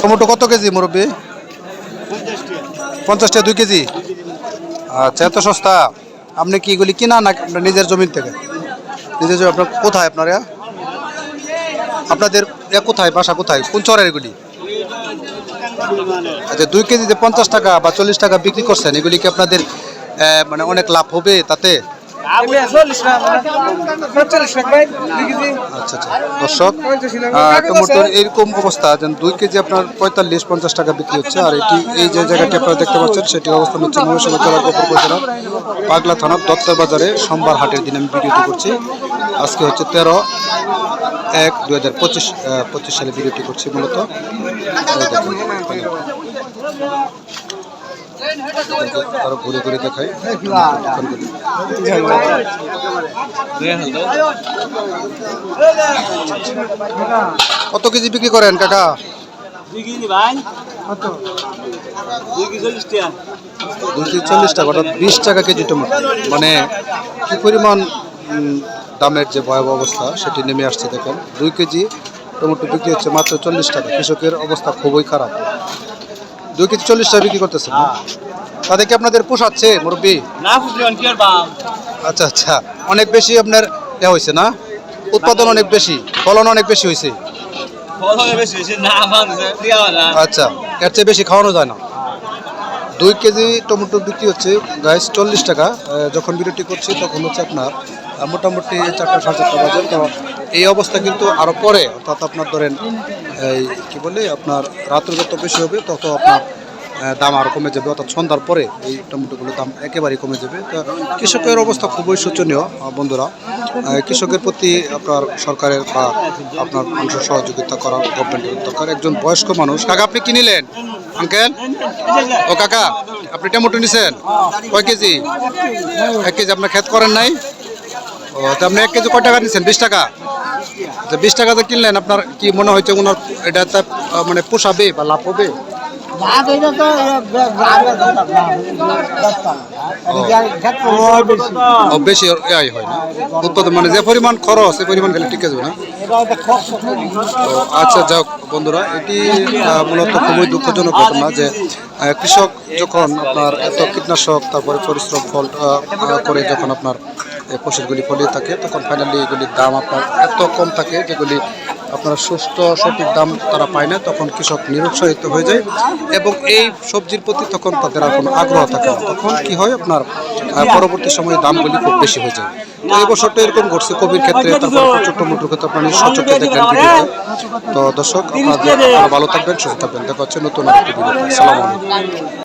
Tomato কত KG মুরব্বী? 50 টাকা 2 কেজি। আচ্ছা, এত সস্তা। আপনি কি এগুলি কিনা না আপনার নিজের জমি থেকে? নিজের জমি। আপনার কোথায় আপনারা? আপনাদের কোথায়, বাসা কোথায়, কোন চরের এগুলি? আচ্ছা, 2 কেজিতে 50 টাকা বা 40 টাকা বিক্রি করছেন, এগুলি কি আপনাদের মানে অনেক লাভ হবে তাতে? আচ্ছা আচ্ছা, দর্শক টমেটোর এইরকম অবস্থা, যেন 2 কেজি আপনার 45-50 টাকা বিক্রি হচ্ছে। আর এটি এই যে জায়গাটি আপনারা দেখতে পাচ্ছেন সেটি অবস্থান হচ্ছে ময়মনসিংহ জেলার গোপালপুর জেলার পাগলা থানার দত্তর বাজারে সোমবার হাটের দিন আমি ভিডিওটি করছি। আজকে হচ্ছে 13/1/2025 সালে ভিডিওটি করছি মূলত। আরো ঘুরে ঘুরে দেখাই কত কেজি বিক্রি করেন কাকা? 2 কেজি ভাই। কত? 2 কেজি 40 টাকা। 2 কেজি 40 টাকা, অর্থাৎ 20 টাকা কেজি টমেটো। মানে কি পরিমাণ দামের যে ভয়াবহ অবস্থা সেটি নেমে আসছে দেখেন। 2 কেজি টমেটো বিক্রি হচ্ছে মাত্র 40 টাকা। কৃষকের অবস্থা খুবই খারাপ। 2 কেজি 40 টাকা বিক্রি করতেছেন। তাদের কি আপনাদের পোষাচ্ছে মুরব্বী? না পুষলে কি আর পাম। আচ্ছা আচ্ছা, অনেক বেশি আপনার হয়েছে না? উৎপাদন অনেক বেশি, ফলন অনেক বেশি হয়েছে। ফলন বেশি হইছে না আমাদের দিয়া না। আচ্ছা, এর চেয়ে বেশি খাওয়ানো যায় না। 2 কেজি টমেটো বিক্রি হচ্ছে গাইস 40 টাকা। যখন ভিডিওটি করছি তখন হচ্ছে আপনার মোটামুটি 4টা 4:30 বাজে। তো এই অবস্থা কিন্তু আরও পরে, অর্থাৎ আপনার ধরেন এই কী বলে আপনার রাত্রে যত বেশি হবে তত আপনার দাম আরও কমে যাবে, অর্থাৎ সন্ধ্যার পরে এই টমেটোগুলোর দাম একেবারেই কমে যাবে। তো কৃষকের অবস্থা খুবই শোচনীয় বন্ধুরা। কৃষকের প্রতি আপনার সরকারের বা আপনার অংশ সহযোগিতা করা গভর্নমেন্টের দরকার। একজন বয়স্ক মানুষ। কাকা আপনি কি নিলেন আঙ্কেল? ও কাকা, আপনি টমেটো নিছেন কয় কেজি? 1 কেজি। আপনার ক্ষেত করেন নাই? ও, তো আপনি 1 কেজি কয় টাকা নিচ্ছেন? 20 টাকা। আচ্ছা, 20 টাকাতে কিনলেন। আপনার কি মনে হচ্ছে ওনার এটা মানে পোষাবে বা লাভ হবে? বেশি হয় না উৎপাদন, মানে যে পরিমাণ খরচ সে পরিমাণ খেলে ঠিক আছে না? আচ্ছা, যাক বন্ধুরা, এটি মূলত খুবই দুঃখজনক ঘটনা যে কৃষক যখন আপনার এত কীটনাশক তারপরে পরিশ্রম ফল করে যখন আপনার ফসলগুলি ফলিয়ে থাকে তখন ফাইনালি এগুলির দাম আপনার এত কম থাকে যেগুলি আপনার সুস্থ সঠিক দাম তারা পায় না। তখন কৃষক নিরুৎসাহিত হয়ে যায় এবং এই সবজির প্রতি তখন তাদের আর কোনো আগ্রহ থাকে না। তখন কি হয় আপনার পরবর্তী সময়ে দামগুলি খুব বেশি হয়ে যায়। তো এই বছরটা এরকম ঘটছে কবির ক্ষেত্রে, তারপর ছোট মোটোর ক্ষেত্রে আপনার সচক্ষে দেখলেন ভিডিওতে। তো দর্শক, আপনারা ভালো থাকবেন, সুস্থ থাকবেন। দেখা হচ্ছে নতুন আরেকটি ভিডিও। আসসালামু আলাইকুম।